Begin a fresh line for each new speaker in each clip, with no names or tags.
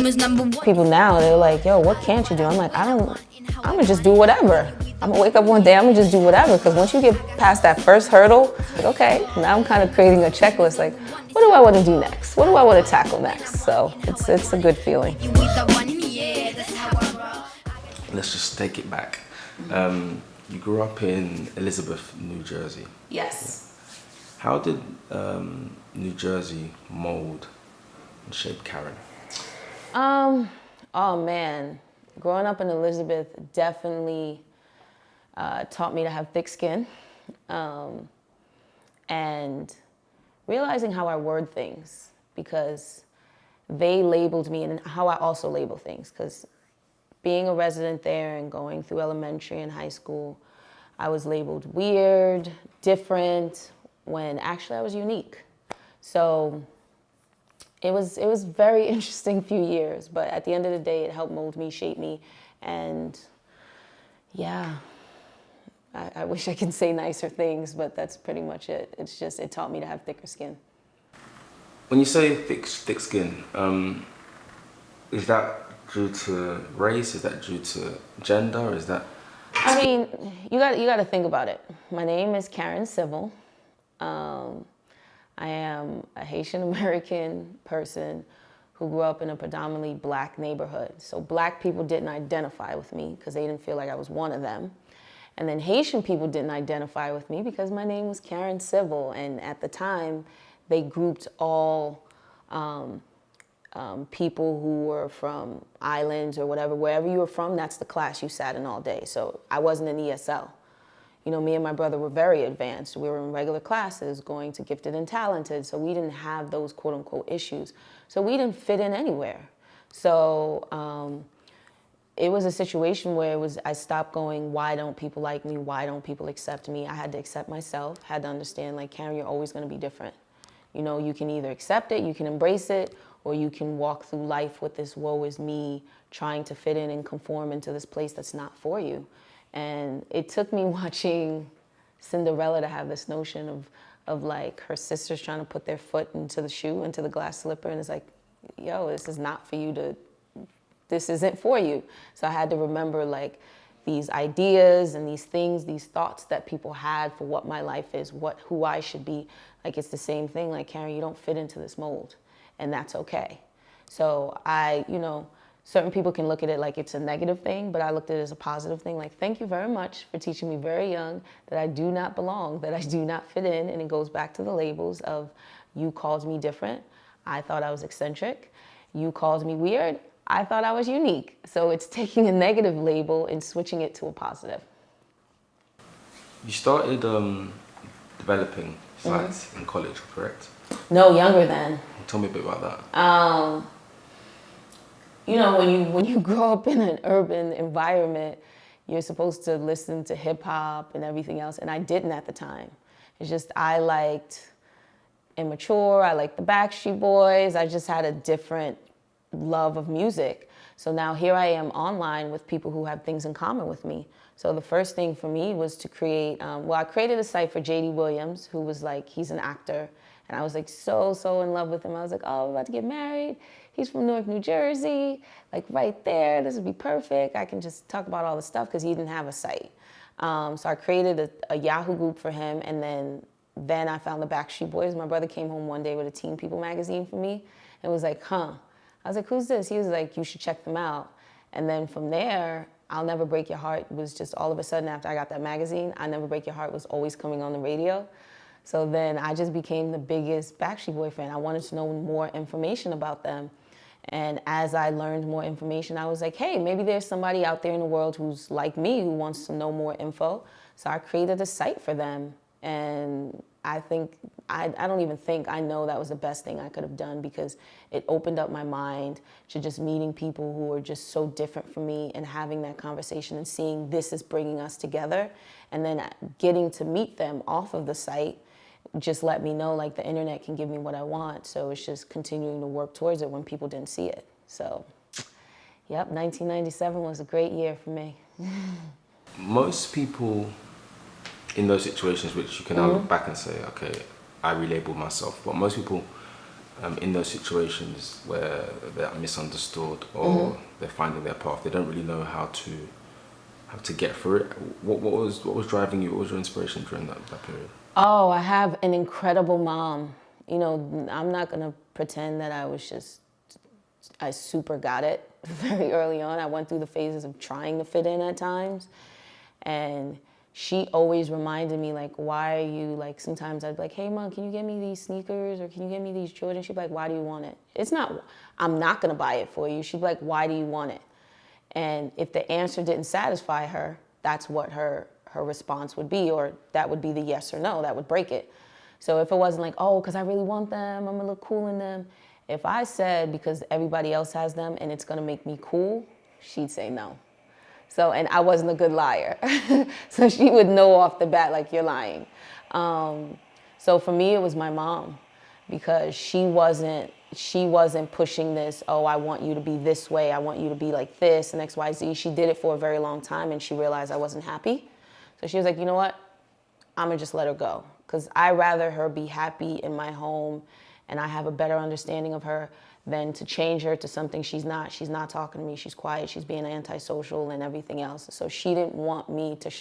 People now, they're like, yo, what can't you do? I'm like, I'm gonna just do whatever. I'm gonna wake up one day, I'm gonna just do whatever. Because once you get past that first hurdle, like, okay, now I'm kind of creating a checklist. Like, what do I want to do next? What do I want to tackle next? So it's a good feeling.
Let's just take it back. You grew up in Elizabeth, New Jersey.
Yes.
How did New Jersey mold and shape Karen?
Oh man, growing up in Elizabeth definitely taught me to have thick skin, and realizing how I word things, because they labeled me, and how I also label things, because being a resident there and going through elementary and high school, I was labeled weird, different, when actually I was unique. So it was very interesting few years, but at the end of the day, it helped mold me, shape me, and yeah, I wish I could say nicer things, but that's pretty much it. It's just, it taught me to have thicker skin.
When you say thick skin, is that due to race? Is that due to gender? Is that?
I mean, you got to think about it. My name is Karen Civil. I am a Haitian American person who grew up in a predominantly black neighborhood. So black people didn't identify with me because they didn't feel like I was one of them. And then Haitian people didn't identify with me because my name was Karen Civil. And at the time, they grouped all people who were from islands or whatever. Wherever you were from, that's the class you sat in all day. So I wasn't in ESL. You know, me and my brother were very advanced. We were in regular classes, going to gifted and talented, so we didn't have those quote unquote issues. So we didn't fit in anywhere. So it was a situation where I stopped going, why don't people like me? Why don't people accept me? I had to accept myself, had to understand, like, Karen, you're always gonna be different. You know, you can either accept it, you can embrace it, or you can walk through life with this woe is me, trying to fit in and conform into this place that's not for you. And it took me watching Cinderella to have this notion of like her sisters trying to put their foot into the shoe, into the glass slipper, and it's like, yo, this is not for you to, this isn't for you. So I had to remember like these ideas and these things, these thoughts that people had for what my life is, who I should be. Like, it's the same thing, like, Karen, you don't fit into this mold, and that's okay. So certain people can look at it like it's a negative thing, but I looked at it as a positive thing. Like, thank you very much for teaching me very young that I do not belong, that I do not fit in. And it goes back to the labels of, you called me different. I thought I was eccentric. You called me weird. I thought I was unique. So it's taking a negative label and switching it to a positive.
You started developing sites in college, correct?
No, younger than.
Tell me a bit about that.
You know, when you grow up in an urban environment, you're supposed to listen to hip hop and everything else, and I didn't at the time. It's just, I liked Immature, I liked the Backstreet Boys, I just had a different love of music. So now here I am online with people who have things in common with me. So the first thing for me was to create, I created a site for J.D. Williams, who was like, he's an actor, and I was like so in love with him. I was like, oh, we're about to get married. He's from Newark, New Jersey, like right there. This would be perfect. I can just talk about all the stuff because he didn't have a site. So I created a Yahoo group for him, and then I found the Backstreet Boys. My brother came home one day with a Teen People magazine for me and was like, huh. I was like, who's this? He was like, you should check them out. And then from there, I'll Never Break Your Heart was just all of a sudden, after I got that magazine, I'll Never Break Your Heart was always coming on the radio. So then I just became the biggest Backstreet Boy fan. I wanted to know more information about them. And as I learned more information, I was like, hey, maybe there's somebody out there in the world who's like me, who wants to know more info. So I created a site for them. And I think, I don't even think, I know that was the best thing I could have done, because it opened up my mind to just meeting people who are just so different from me and having that conversation and seeing this is bringing us together. And then getting to meet them off of the site just let me know, like, the internet can give me what I want. So it's just continuing to work towards it when people didn't see it. So, yep, 1997 was a great year for me.
Most people in those situations, which you can now look back and say, okay, I relabeled myself, but most people in those situations where they're misunderstood or they're finding their path, they don't really know how to get through it. What was driving you? What was your inspiration during that period?
Oh, I have an incredible mom. You know, I'm not gonna pretend that I super got it very early on. I went through the phases of trying to fit in at times, and she always reminded me, like, why are you, like, sometimes I'd be like, hey, Mom, can you get me these sneakers or can you get me these Jordans? She'd be like, why do you want it? It's not, I'm not gonna buy it for you. She'd be like, why do you want it? And if the answer didn't satisfy her, that's what her response would be, or that would be the yes or no, that would break it. So if it wasn't like, oh, because I really want them, I'm gonna look cool in them. If I said because everybody else has them and it's gonna make me cool, she'd say no. So, and I wasn't a good liar. So she would know off the bat, like, you're lying. So for me, it was my mom, because she wasn't pushing this, oh, I want you to be this way, I want you to be like this, and X, Y, Z. She did it for a very long time, and she realized I wasn't happy. So she was like, you know what? I'm gonna just let her go, because I'd rather her be happy in my home and I have a better understanding of her than to change her to something she's not. She's not talking to me, she's quiet, she's being antisocial and everything else. So she didn't want me to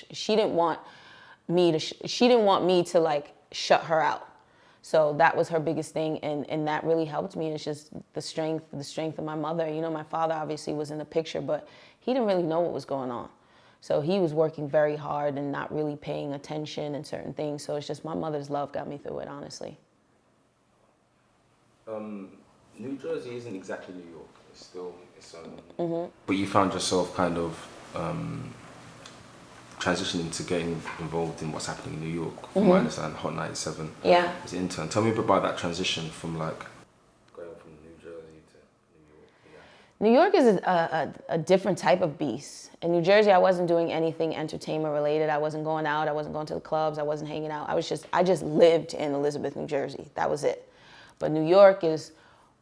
like shut her out. So that was her biggest thing, and that really helped me. It's just the strength of my mother. You know, my father obviously was in the picture, but he didn't really know what was going on. So he was working very hard and not really paying attention in certain things. So it's just my mother's love got me through it, honestly.
New Jersey isn't exactly New York. It's still its own. But you found yourself kind of transitioning to getting involved in what's happening in New York. From what I understand, Hot 97.
Yeah.
As an intern. Tell me a bit about that transition from like going from New Jersey to New York.
New York is a different type of beast. In New Jersey, I wasn't doing anything entertainment related. I wasn't going out. I wasn't going to the clubs. I wasn't hanging out. I just lived in Elizabeth, New Jersey. That was it. But New York is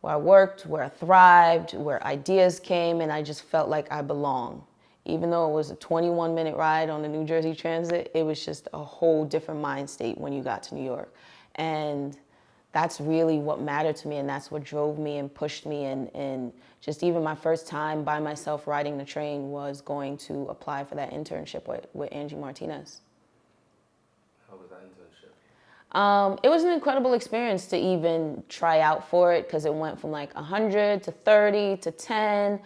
where I worked, where I thrived, where ideas came, and I just felt like I belonged. Even though it was a 21-minute ride on the New Jersey Transit, it was just a whole different mind state when you got to New York. And that's really what mattered to me, and that's what drove me and pushed me. And just even my first time by myself riding the train was going to apply for that internship with Angie Martinez.
How was that internship?
It was an incredible experience to even try out for it, because it went from like 100 to 30 to 10,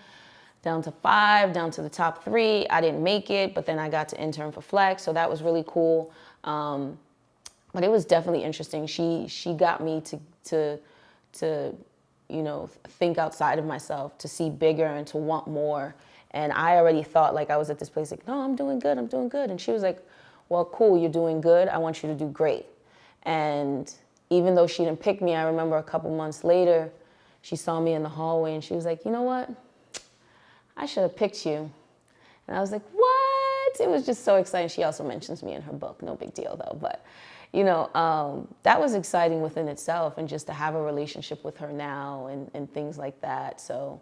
down to 5, down to the top 3. I didn't make it, but then I got to intern for Flex, so that was really cool. But it was definitely interesting. She got me to you know, think outside of myself, to see bigger and to want more. And I already thought like I was at this place like, no, I'm doing good. And she was like, well, cool, you're doing good. I want you to do great. And even though she didn't pick me, I remember a couple months later, she saw me in the hallway and she was like, you know what? I should have picked you. And I was like, what? It was just so exciting. She also mentions me in her book. No big deal though. But, you know, that was exciting within itself, and just to have a relationship with her now and things like that. So,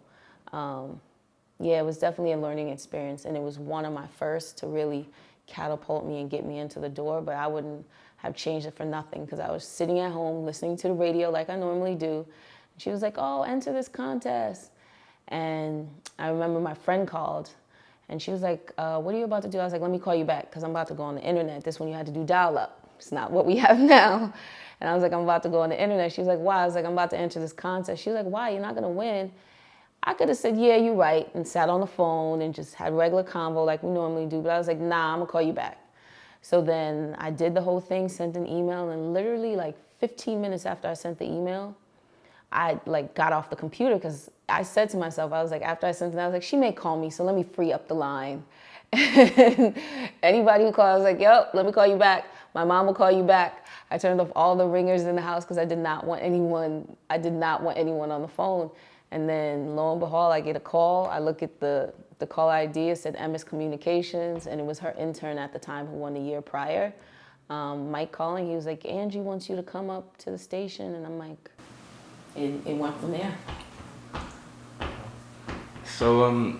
yeah, it was definitely a learning experience. And it was one of my first to really catapult me and get me into the door. But I wouldn't have changed it for nothing, because I was sitting at home listening to the radio like I normally do. And she was like, oh, enter this contest. And I remember my friend called and she was like, what are you about to do? I was like, let me call you back, because I'm about to go on the internet. This one you had to do dial-up. It's not what we have now. And I was like, I'm about to go on the internet. She was like, why? I was like, I'm about to enter this contest. She was like, why? You're not going to win. I could have said, yeah, you're right, and sat on the phone and just had regular convo like we normally do. But I was like, nah, I'm going to call you back. So then I did the whole thing, sent an email, and literally like 15 minutes after I sent the email, I like got off the computer, because I said to myself, I was like, after I sent it, I was like, she may call me, so let me free up the line. And anybody who called, I was like, yep, let me call you back. My mom will call you back. I turned off all the ringers in the house because I did not want anyone on the phone. And then lo and behold, I get a call. I look at the call ID. It said MS Communications, and it was her intern at the time who won the year prior. Mike calling, he was like, Angie wants you to come up to the station. And I'm like, it went from there.
So,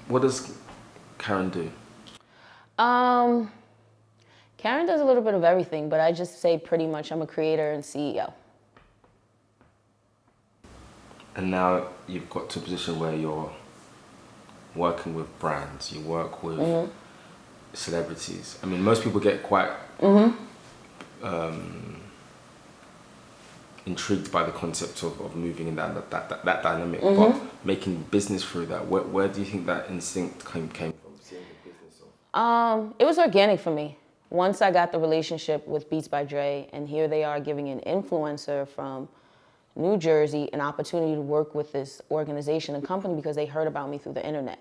what does Karen do?
Karen does a little bit of everything, but I just say pretty much I'm a creator and CEO.
And now you've got to a position where you're working with brands, you work with celebrities. I mean, most people get quite intrigued by the concept of moving in that dynamic, but making business through that. Where do you think that instinct came from? Seeing the business of...
It was organic for me. Once I got the relationship with Beats by Dre, and here they are giving an influencer from New Jersey an opportunity to work with this organization and company because they heard about me through the internet.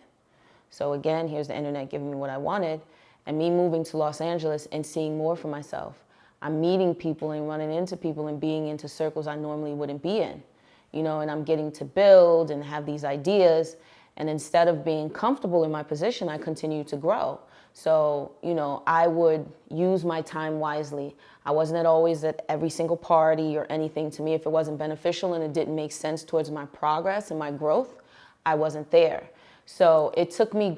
So again, here's the internet giving me what I wanted, and me moving to Los Angeles and seeing more for myself. I'm meeting people and running into people and being into circles I normally wouldn't be in, you know, and I'm getting to build and have these ideas. And instead of being comfortable in my position, I continue to grow. So, you know, I would use my time wisely. I wasn't always at every single party or anything. To me, if it wasn't beneficial and it didn't make sense towards my progress and my growth, I wasn't there. So it took me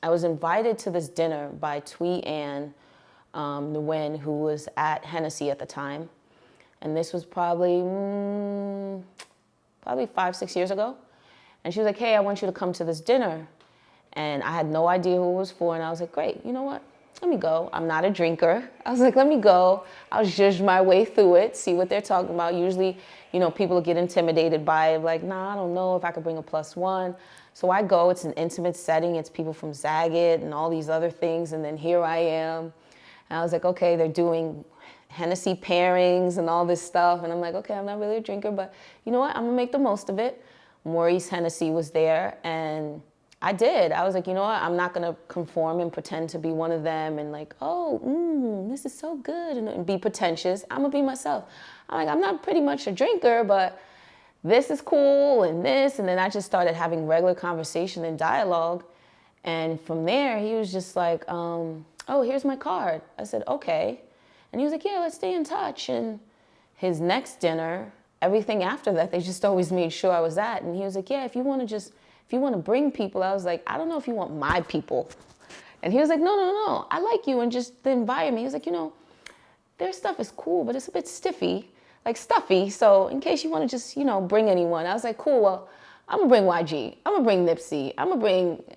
I was invited to this dinner by Twee Ann Nguyen, who was at Hennessy at the time. And this was probably 5-6 years ago. And she was like, hey, I want you to come to this dinner. And I had no idea who it was for. And I was like, great, you know what? Let me go. I'm not a drinker. I was like, let me go. I'll zhuzh my way through it, see what they're talking about. Usually, you know, people get intimidated by it, like, nah, I don't know if I could bring a +1. So I go. It's an intimate setting. It's people from Zagat and all these other things. And then here I am. And I was like, okay, they're doing Hennessy pairings and all this stuff. And I'm like, okay, I'm not really a drinker, but you know what? I'm going to make the most of it. Maurice Hennessy was there, and I did. I was like, you know what? I'm not going to conform and pretend to be one of them and like, oh, this is so good, and be pretentious. I'm going to be myself. I'm like, I'm not pretty much a drinker, but this is cool and this. And then I just started having regular conversation and dialogue. And from there, he was just like, oh, here's my card. I said, okay. And he was like, yeah, let's stay in touch. And his next dinner, everything after that, they just always made sure I was at. And he was like, yeah, if you want to bring people, I was like, I don't know if you want my people. And he was like, no, I like you and just the environment. He was like, you know, their stuff is cool, but it's a bit stuffy. So in case you want to just, you know, bring anyone. I was like, cool, well, I'm going to bring YG. I'm going to bring Nipsey.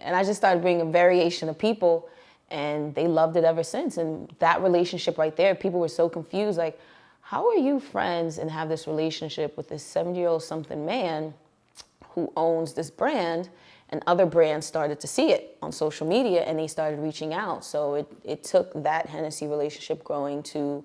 And I just started bringing a variation of people, and they loved it ever since. And that relationship right there, people were so confused, like, how are you friends and have this relationship with this 70-year-old something man who owns this brand? And other brands started to see it on social media, and they started reaching out. So it took that Hennessy relationship growing to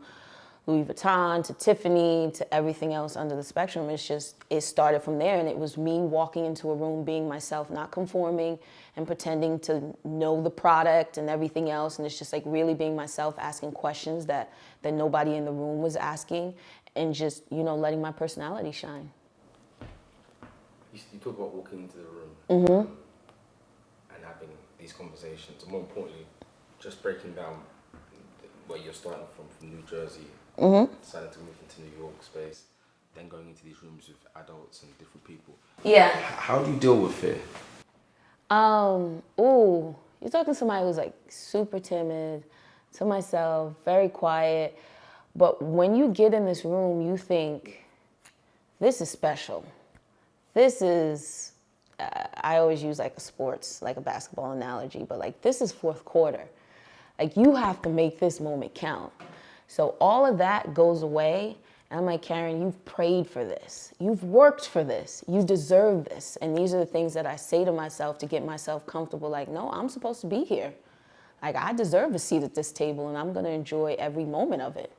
Louis Vuitton, to Tiffany, to everything else under the spectrum. It started from there, and it was me walking into a room, being myself, not conforming and pretending to know the product and everything else. And it's just like really being myself, asking questions that nobody in the room was asking, and just, you know, letting my personality shine.
You talk about walking into the room and having these conversations, and more importantly, just breaking down where you're starting from New Jersey, deciding to move into New York space, then going into these rooms with adults and different people.
Yeah.
How do you deal with fear?
You're talking to somebody who's like super timid, to myself, very quiet. But when you get in this room, you think, this is special. This is, I always use like a basketball analogy, but like this is fourth quarter. Like you have to make this moment count. So all of that goes away. And I'm like, Karen, you've prayed for this. You've worked for this. You deserve this. And these are the things that I say to myself to get myself comfortable. Like, no, I'm supposed to be here. Like, I deserve a seat at this table, and I'm going to enjoy every moment of it.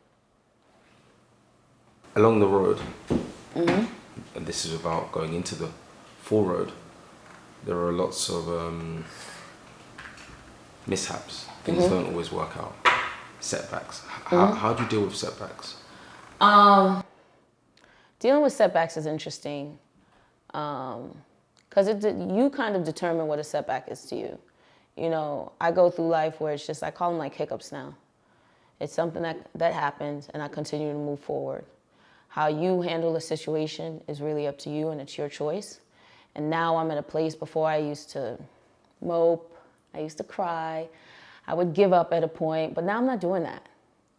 Along the road, and this is without going into the full road, there are lots of mishaps. Things don't always work out. Setbacks. How do you deal with setbacks?
Dealing with setbacks is interesting because you kind of determine what a setback is to you. You know, I go through life where it's just, I call them like hiccups now. It's something that happens, and I continue to move forward. How you handle a situation is really up to you, and it's your choice. And now I'm at a place. Before I used to mope, I used to cry, I would give up at a point, but now I'm not doing that.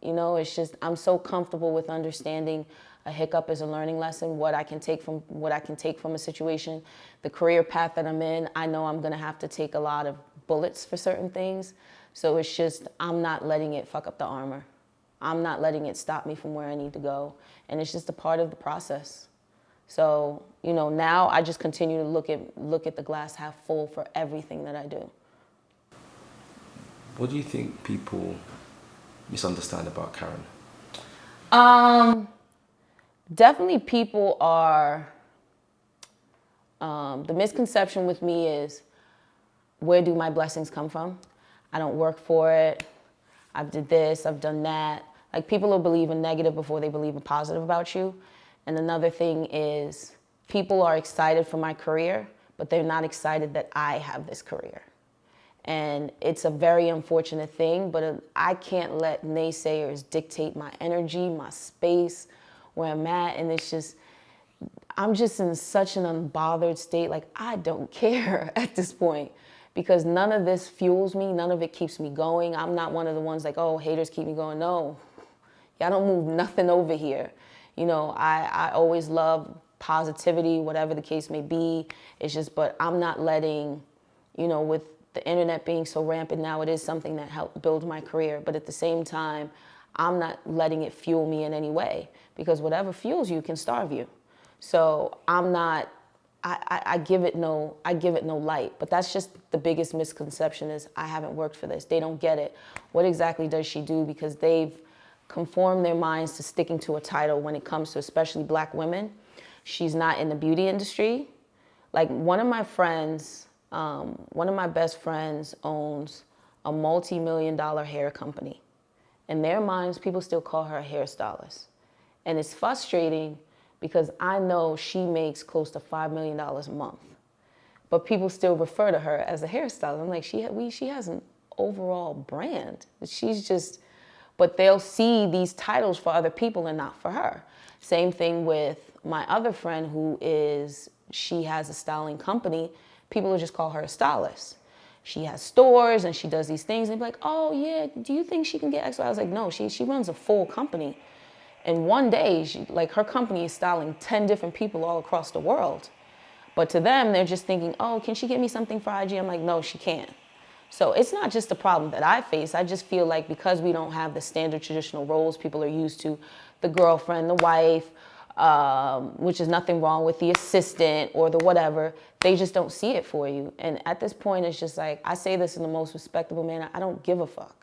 You know, it's just, I'm so comfortable with understanding A hiccup is a learning lesson. What I can take from a situation, the career path that I'm in, I know I'm gonna have to take a lot of bullets for certain things. So it's just, I'm not letting it fuck up the armor. I'm not letting it stop me from where I need to go. And it's just a part of the process. So, you know, now I just continue to look at the glass half full for everything that I do.
What do you think people misunderstand about Karen?
Definitely people are, the misconception with me is, where do my blessings come from? I don't work for it. I've did this, I've done that. Like, people will believe in negative before they believe in positive about you. And another thing is, people are excited for my career, but they're not excited that I have this career. And it's a very unfortunate thing, but I can't let naysayers dictate my energy, my space, where I'm at. And it's just, I'm just in such an unbothered state. Like, I don't care at this point, because none of this fuels me. None of it keeps me going. I'm not one of the ones like, oh, haters keep me going. No, y'all don't move nothing over here. You know, I always love positivity, whatever the case may be. It's just, but I'm not letting, you know, with the internet being so rampant now, it is something that helped build my career. But at the same time, I'm not letting it fuel me in any way, because whatever fuels you can starve you. So I'm not, I give it no light. But that's just the biggest misconception, is I haven't worked for this. They don't get it. What exactly does she do? Because they've conformed their minds to sticking to a title when it comes to especially black women. She's not in the beauty industry. Like, one of my best friends owns a multi-million-dollar hair company. In their minds, people still call her a hairstylist. And it's frustrating, because I know she makes close to $5 million a month. But people still refer to her as a hairstylist. I'm like, she has an overall brand. She's just, but they'll see these titles for other people and not for her. Same thing with my other friend she has a styling company. People will just call her a stylist. She has stores and she does these things. And they'd be like, oh yeah, do you think she can get X? I was like, no, she runs a full company. And one day, her company is styling 10 different people all across the world. But to them, they're just thinking, oh, can she get me something for IG? I'm like, no, she can't. So it's not just a problem that I face. I just feel like, because we don't have the standard traditional roles people are used to, the girlfriend, the wife, which is nothing wrong with, the assistant or the whatever, they just don't see it for you. And at this point, it's just like, I say this in the most respectable manner, I don't give a fuck.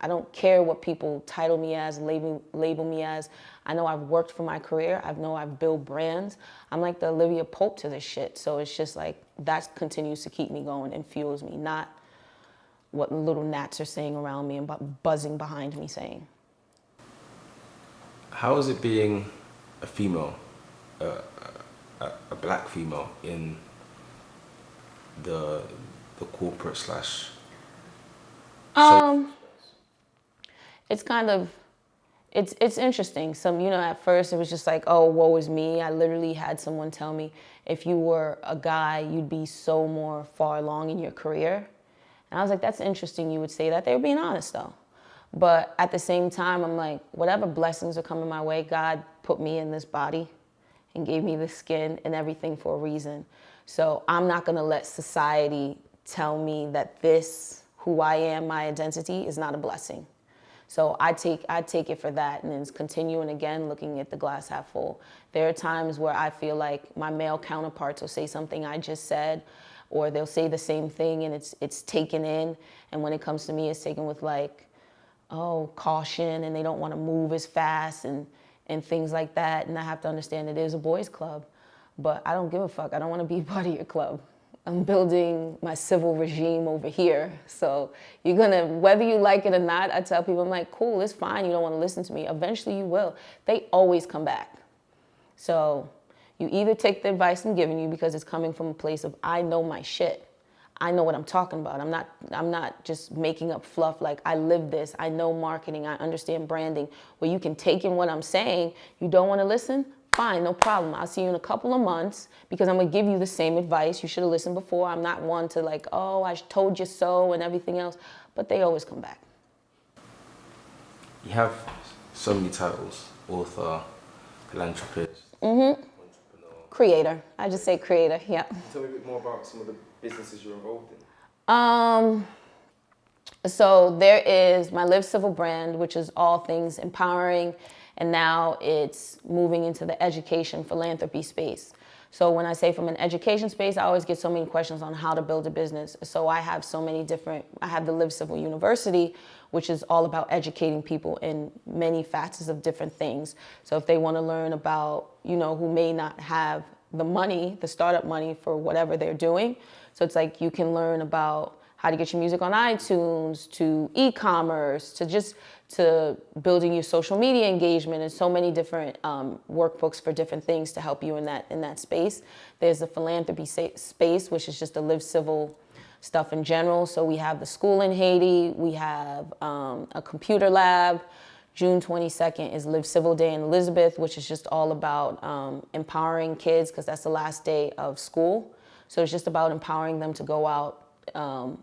I don't care what people title me as, label me as. I know I've worked for my career. I know I've built brands. I'm like the Olivia Pope to this shit. So it's just like, that continues to keep me going and fuels me, not what little gnats are saying around me and buzzing behind me saying.
How is it being a female, a black female in the corporate slash?
It's kind of, it's interesting. At first it was just like, oh, woe is me. I literally had someone tell me, if you were a guy, you'd be so more far along in your career. And I was like, that's interesting you would say that. They were being honest though. But at the same time, I'm like, whatever blessings are coming my way, God put me in this body and gave me the skin and everything for a reason. So I'm not gonna let society tell me that who I am, my identity, is not a blessing. So I take it for that, and it's continuing again, looking at the glass half full. There are times where I feel like my male counterparts will say something I just said, or they'll say the same thing and it's taken in. And when it comes to me, it's taken with like, oh, caution, and they don't want to move as fast and things like that. And I have to understand it is a boys' club, but I don't give a fuck. I don't want to be part of your club. I'm building my civil regime over here. So you're gonna, whether you like it or not, I tell people, I'm like, cool, it's fine. You don't want to listen to me. Eventually you will. They always come back. So you either take the advice I'm giving you because it's coming from a place of, I know my shit. I know what I'm talking about. I'm not just making up fluff. Like, I live this. I know marketing. I understand branding. Where you can take in what I'm saying. You don't want to listen? Fine, no problem. I'll see you in a couple of months because I'm going to give you the same advice. You should have listened before. I'm not one to like, oh, I told you so and everything else. But they always come back.
You have so many titles: author, philanthropist, entrepreneur.
Creator. I just say creator, yeah.
Can you tell me a bit more about some of the businesses you're involved in?
So there is my Live Civil brand, which is all things empowering, and now it's moving into the education philanthropy space. So when I say from an education space, I always get so many questions on how to build a business. So I have so many different, I have the Live Civil University, which is all about educating people in many facets of different things. So if they want to learn about, who may not have the money, the startup money for whatever they're doing. So it's like you can learn about how to get your music on iTunes, to e-commerce, to building your social media engagement, and so many different workbooks for different things to help you in that space. There's the philanthropy space, which is just the Live Civil stuff in general. So we have the school in Haiti, we have a computer lab. June 22nd is Live Civil Day in Elizabeth, which is just all about empowering kids, because that's the last day of school. So it's just about empowering them to go out,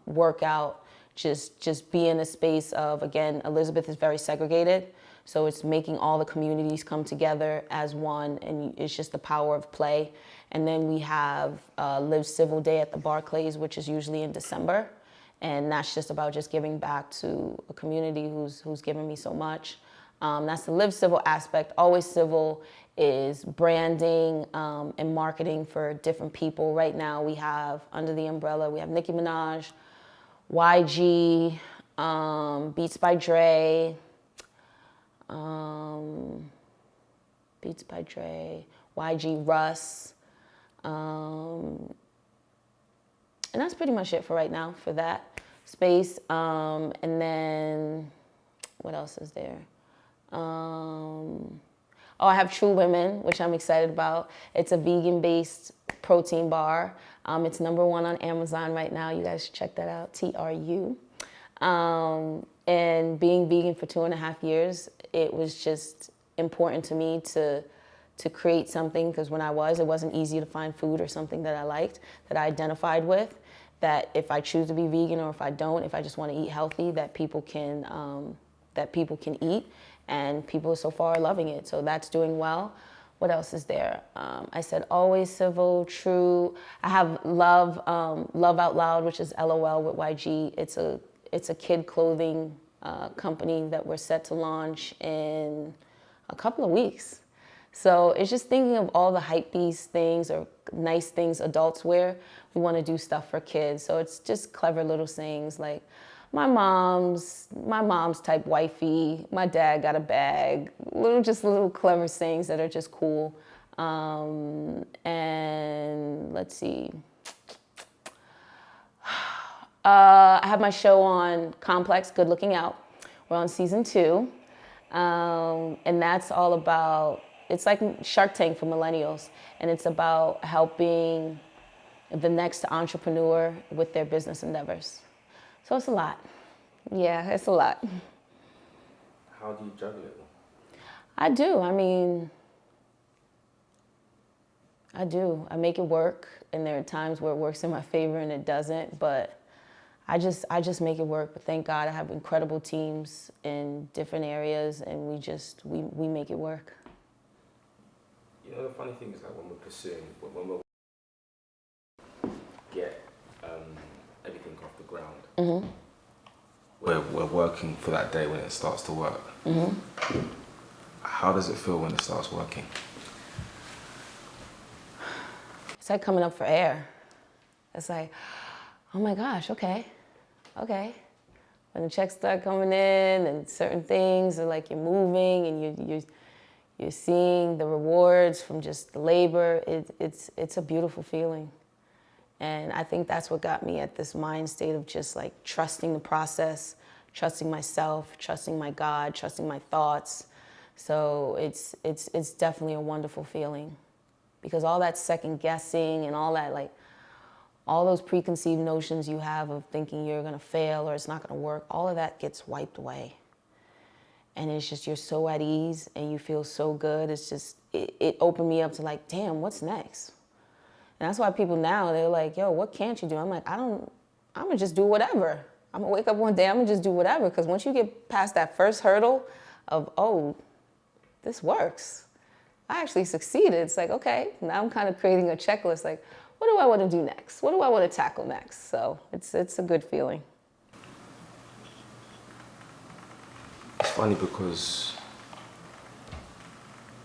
work out, just be in a space of, again, Elizabeth is very segregated. So it's making all the communities come together as one, and it's just the power of play. And then we have Live Civil Day at the Barclays, which is usually in December. And that's just about just giving back to a community who's given me so much. That's the Live Civil aspect. Always Civil is branding and marketing for different people. Right now we have, under the umbrella, we have Nicki Minaj, YG, Beats by Dre, YG Russ, and that's pretty much it for right now for that space. And then what else is there? I have True Women, which I'm excited about. It's a vegan-based protein bar. It's #1 on Amazon right now. You guys should check that out, TRU. And being vegan for 2.5 years, it was just important to me to create something, because when it wasn't easy to find food or something that I liked, that I identified with, that if I choose to be vegan or if I don't, if I just want to eat healthy, that people can eat. And people so far are loving it, so that's doing well. What else is there? I said Always Civil, True. I have Love Out Loud, which is LOL with YG. It's a kid clothing company that we're set to launch in a couple of weeks. So it's just thinking of all the hypebeast things or nice things adults wear. We want to do stuff for kids, so it's just clever little sayings like, my mom's type wifey, my dad got a bag, little clever sayings that are just cool. And let's see. I have my show on Complex, Good Looking Out. We're on season 2. And that's all about, it's like Shark Tank for millennials. And it's about helping the next entrepreneur with their business endeavors. So it's a lot. Yeah, it's a lot.
How do you juggle it?
I do. I do. I make it work, and there are times where it works in my favor and it doesn't, but I just make it work. But thank God I have incredible teams in different areas, and we make it work.
The funny thing is, like, when we're pursuing, when we get everything off the ground,
Mm-hmm.
we're working for that day when it starts to work.
Mm-hmm.
How does it feel when it starts working?
It's like coming up for air. It's like, oh my gosh, okay. When the checks start coming in and certain things are like you're moving and you're seeing the rewards from just the labor, it's a beautiful feeling. And I think that's what got me at this mind state of just like trusting the process, trusting myself, trusting my God, trusting my thoughts. So it's definitely a wonderful feeling, because all that second guessing and all that, like, all those preconceived notions you have of thinking you're gonna fail or it's not gonna work, all of that gets wiped away. And it's just, you're so at ease and you feel so good. It's just, it opened me up to like, damn, what's next? And that's why people now, they're like, yo, what can't you do? I'm like, I'm gonna just do whatever. I'm gonna wake up one day, I'm gonna just do whatever. Because once you get past that first hurdle of, oh, this works, I actually succeeded. It's like, okay, now I'm kind of creating a checklist. Like, what do I want to do next? What do I want to tackle next? So it's a good feeling.
It's funny because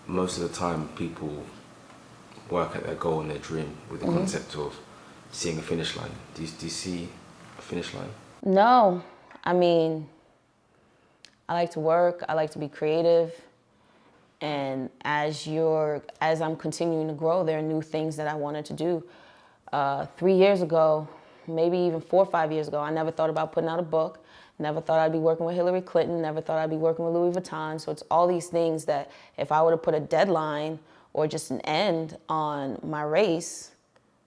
most of the time people work at their goal and their dream with the concept of seeing a finish line. Do you see a finish line?
No, I mean, I like to work. I like to be creative. And as I'm continuing to grow, there are new things that I wanted to do. 3 years ago, maybe even 4 or 5 years ago, I never thought about putting out a book. Never thought I'd be working with Hillary Clinton. Never thought I'd be working with Louis Vuitton. So it's all these things that if I were to put a deadline or just an end on my race,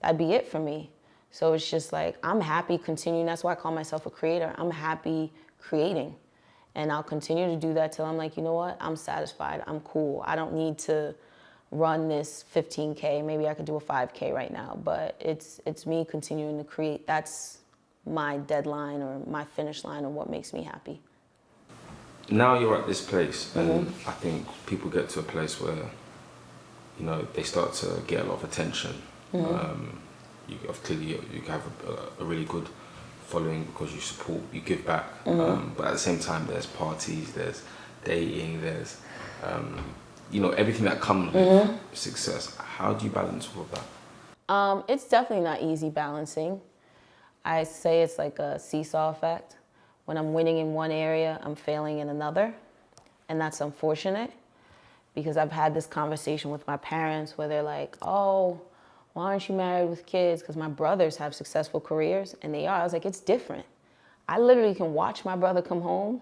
that'd be it for me. So it's just like, I'm happy continuing. That's why I call myself a creator. I'm happy creating. And I'll continue to do that till I'm like, you know what? I'm satisfied. I'm cool. I don't need to run this 15K. Maybe I could do a 5K right now. But it's me continuing to create. That's my deadline or my finish line of what makes me happy.
Now you're at this place, and I think people get to a place where, you know, they start to get a lot of attention. Clearly you have a really good following because you support, you give back. But at the same time, there's parties, there's dating, there's, you know, everything that comes with success. How do you balance all of that?
It's definitely not easy balancing. I say it's like a seesaw effect. When I'm winning in one area, I'm failing in another. And that's unfortunate because I've had this conversation with my parents where they're like, oh, why aren't you married with kids? Because my brothers have successful careers, and they are. I was like, it's different. I literally can watch my brother come home,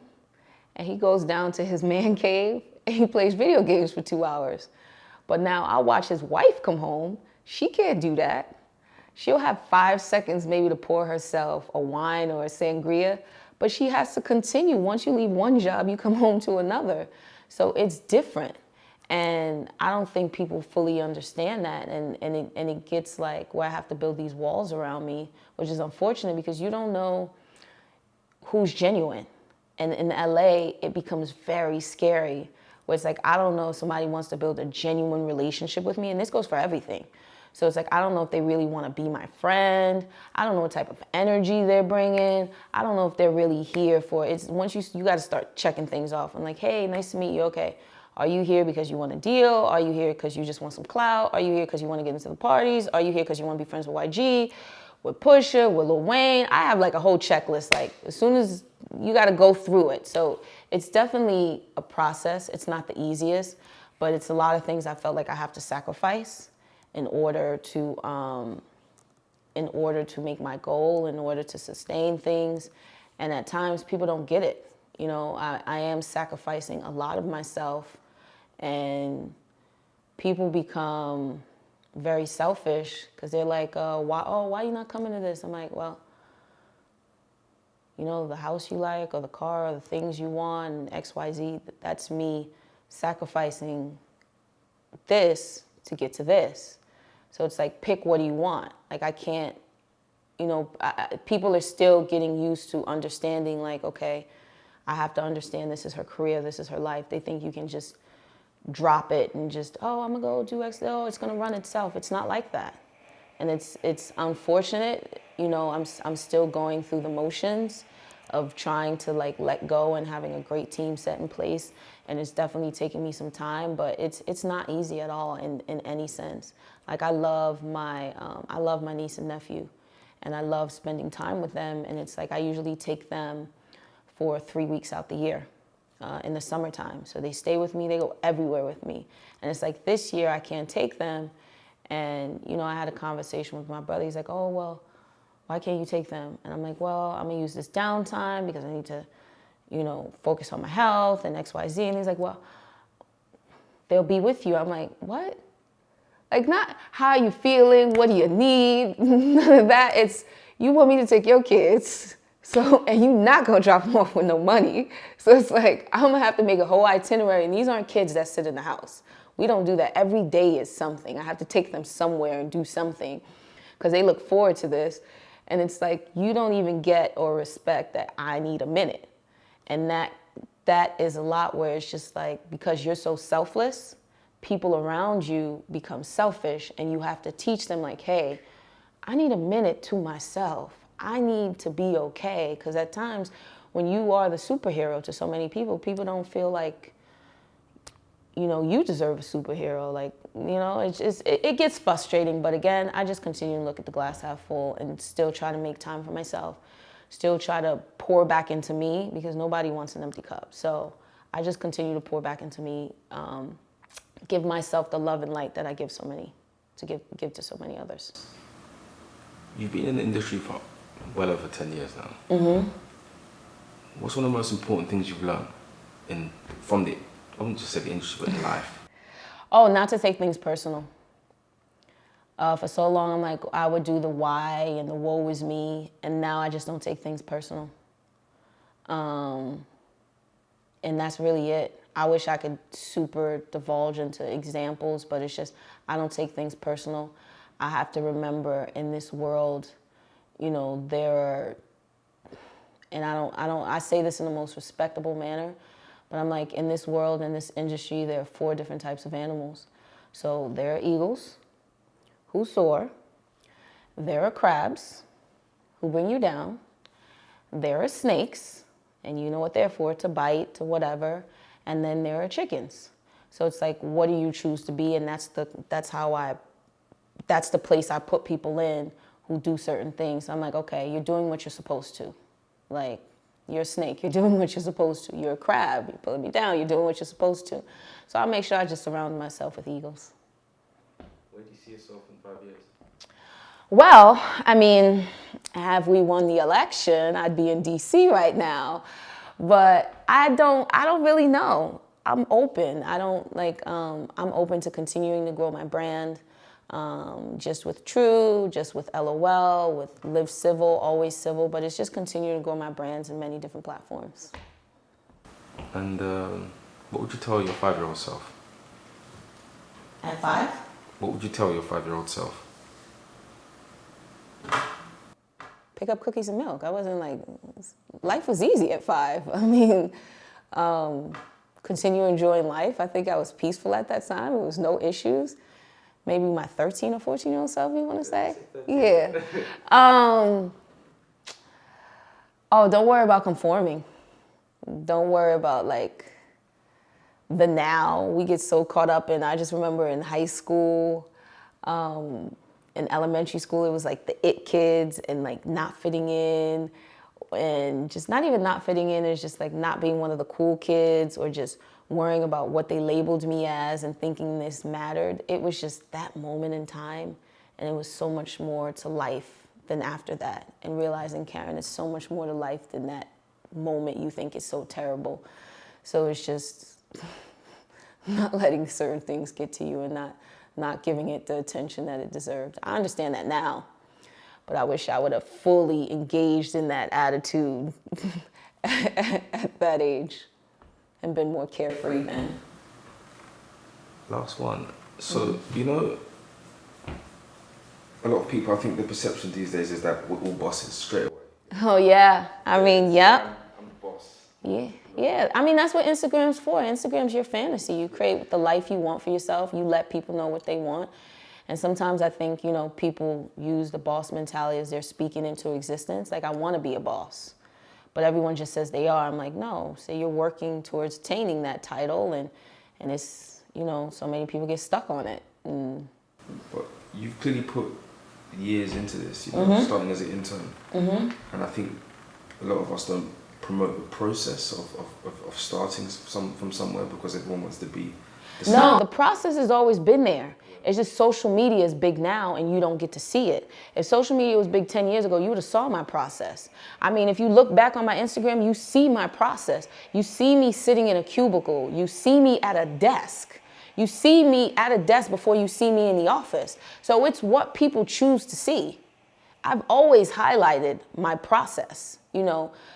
and he goes down to his man cave, and he plays video games for 2 hours. But now I'll watch his wife come home. She can't do that. She'll have 5 seconds maybe to pour herself a wine or a sangria, but she has to continue. Once you leave one job, you come home to another. So it's different. And I don't think people fully understand that. And it gets like where I have to build these walls around me, which is unfortunate because you don't know who's genuine. And in LA, it becomes very scary where it's like, I don't know if somebody wants to build a genuine relationship with me. And this goes for everything. So it's like, I don't know if they really want to be my friend. I don't know what type of energy they're bringing. I don't know if they're really here for it. It's once you got to start checking things off. I'm like, hey, nice to meet you. Okay. Are you here because you want a deal? Are you here because you just want some clout? Are you here because you want to get into the parties? Are you here because you want to be friends with YG, with Pusha, with Lil Wayne? I have like a whole checklist. Like as soon as you got to go through it. So it's definitely a process. It's not the easiest, but it's a lot of things I felt like I have to sacrifice in order to make my goal, in order to sustain things. And at times people don't get it. You know, I am sacrificing a lot of myself. And people become very selfish because they're like, why are you not coming to this? I'm like, well, you know, the house you like or the car or the things you want and XYZ, that's me sacrificing this to get to this. So it's like, pick what do you want? Like I can't, you know, people are still getting used to understanding like, okay, I have to understand this is her career, this is her life. They think you can just drop it and just, oh, I'm gonna go do X, oh, it's gonna run itself. It's not like that. And it's unfortunate, you know, I'm still going through the motions of trying to like let go and having a great team set in place. And it's definitely taking me some time, but it's not easy at all in any sense. Like I love my niece and nephew and I love spending time with them. And it's like, I usually take them for 3 weeks out the year. In the summertime. So they stay with me, they go everywhere with me. And it's like this year I can't take them. And, you know, I had a conversation with my brother. He's like, oh, well, why can't you take them? And I'm like, well, I'm gonna use this downtime because I need to, you know, focus on my health and XYZ. And he's like, well, they'll be with you. I'm like, what? Like not how are you feeling? What do you need? None of that. It's, you want me to take your kids. So, and you're not gonna drop them off with no money. So it's like, I'm gonna have to make a whole itinerary. And these aren't kids that sit in the house. We don't do that. Every day is something. I have to take them somewhere and do something because they look forward to this. And it's like, you don't even get or respect that I need a minute. And that is a lot where it's just like, because you're so selfless, people around you become selfish, and you have to teach them like, hey, I need a minute to myself. I need to be okay. Because at times when you are the superhero to so many people, people don't feel like, you deserve a superhero. Like, it gets frustrating. But again, I just continue to look at the glass half full and still try to make time for myself. Still try to pour back into me, because nobody wants an empty cup. So I just continue to pour back into me, give myself the love and light that I give give to so many others.
You've been in the industry for well over 10 years now. Mm-hmm. What's one of the most important things you've learned from I wouldn't just say the industry, but in life?
Oh, not to take things personal. For so long, I'm like, I would do the why and the woe is me, and now I just don't take things personal. And that's really it. I wish I could super divulge into examples, but it's just, I don't take things personal. I have to remember in this world, there are, and I say this in the most respectable manner, but I'm like, in this world, in this industry, there are 4 different types of animals. So there are eagles who soar. There are crabs who bring you down. There are snakes, and you know what they're for, to bite, to whatever. And then there are chickens. So it's like, what do you choose to be? And that's the place I put people in who do certain things. I'm like, okay, you're doing what you're supposed to. Like, you're a snake, you're doing what you're supposed to. You're a crab, you're pulling me down, you're doing what you're supposed to. So I make sure I just surround myself with eagles.
Where do you see yourself in 5 years?
Well, I mean, have we won the election, I'd be in DC right now. But I don't really know. I'm open. I'm open to continuing to grow my brand. Just with True, just with LOL, with Live Civil, Always Civil, but it's just continuing to grow my brands in many different platforms.
And what would you tell your 5-year-old self?
At 5?
What would you tell your 5-year-old self?
Pick up cookies and milk. I wasn't like, life was easy at 5. I mean, continue enjoying life. I think I was peaceful at that time. There was no issues. Maybe my 13 or 14-year-old self, you want to say? Yeah. Oh, don't worry about conforming. Don't worry about like the now. We get so caught up in, I just remember in high school, in elementary school, it was like the it kids and like not fitting in, and just not even not fitting in, it's just like not being one of the cool kids, or just worrying about what they labeled me as and thinking this mattered. It was just that moment in time, and it was so much more to life than after that. And realizing, Karen, it's so much more to life than that moment you think is so terrible. So it's just not letting certain things get to you, and not giving it the attention that it deserved. I understand that now, but I wish I would have fully engaged in that attitude at that age and been more carefree then.
Last one. So, a lot of people, I think the perception these days is that we're all bosses straight away.
Oh yeah, I mean, yep.
I'm the boss.
Yeah. I mean, that's what Instagram's for. Instagram's your fantasy. You create the life you want for yourself. You let people know what they want. And sometimes I think, people use the boss mentality as they're speaking into existence. Like, I want to be a boss. But everyone just says they are. I'm like, no. So you're working towards attaining that title, and it's, so many people get stuck on it.
But you've clearly put years into this, starting as an intern. Mm-hmm. And I think a lot of us don't promote the process of starting from somewhere, because everyone wants to be the same.
No, the process has always been there. It's just social media is big now, and you don't get to see it. If social media was big 10 years ago, you would have saw my process. I mean, if you look back on my Instagram, you see my process. You see me sitting in a cubicle. You see me at a desk. You see me at a desk before you see me in the office. So it's what people choose to see. I've always highlighted my process,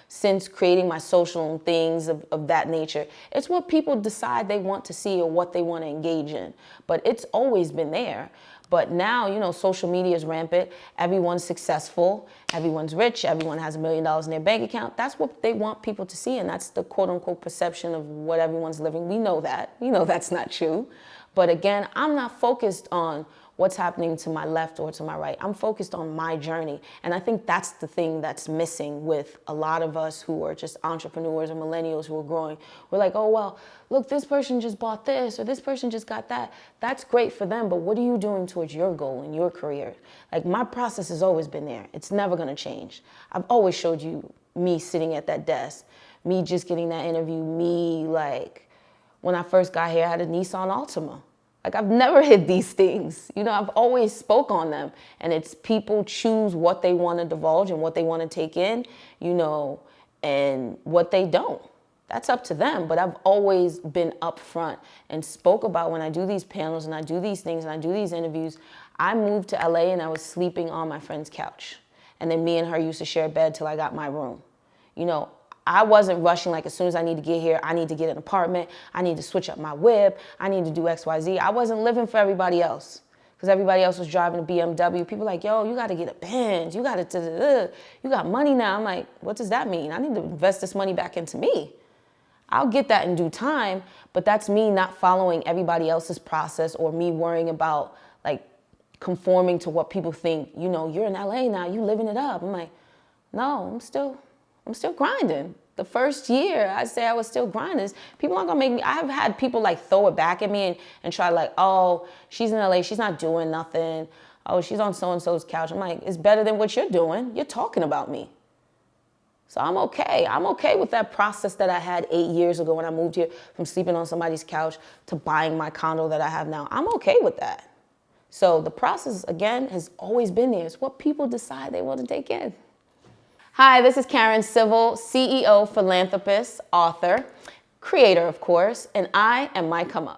since creating my social things of that nature. It's what people decide they want to see or what they want to engage in. But it's always been there. But now, social media is rampant. Everyone's successful. Everyone's rich. Everyone has $1 million in their bank account. That's what they want people to see. And that's the quote unquote perception of what everyone's living. We know that. We know that's not true. But again, I'm not focused on what's happening to my left or to my right. I'm focused on my journey. And I think that's the thing that's missing with a lot of us who are just entrepreneurs or millennials who are growing. We're like, oh, well, look, this person just bought this or this person just got that. That's great for them, but what are you doing towards your goal in your career? Like, my process has always been there. It's never gonna change. I've always showed you me sitting at that desk, me just getting that interview, me like, when I first got here, I had a Nissan Altima. Like, I've never hid these things. You know, I've always spoke on them. And it's people choose what they want to divulge and what they want to take in, you know, and what they don't. That's up to them. But I've always been upfront and spoke about when I do these panels and I do these things and I do these interviews. I moved to LA and I was sleeping on my friend's couch. And then me and her used to share a bed till I got my room. You know, I wasn't rushing like as soon as I need to get here, I need to get an apartment, I need to switch up my whip, I need to do X, Y, Z. I wasn't living for everybody else because everybody else was driving a BMW. People like, yo, you got to get a Benz, you got to, you got money now. I'm like, what does that mean? I need to invest this money back into me. I'll get that in due time, but that's me not following everybody else's process or me worrying about like conforming to what people think, you know, you're in LA now, you living it up. I'm like, no, I'm still grinding. The first year, I'd say I was still grinding. People aren't gonna make me, I've had people like throw it back at me and try like, oh, she's in LA, she's not doing nothing. Oh, she's on so-and-so's couch. I'm like, it's better than what you're doing. You're talking about me. So I'm okay. I'm okay with that process that I had 8 years ago when I moved here from sleeping on somebody's couch to buying my condo that I have now. I'm okay with that. So the process, again, has always been there. It's what people decide they want to take in. Hi, this is Karen Civil, CEO, philanthropist, author, creator, of course, and I am MYCOMEUP.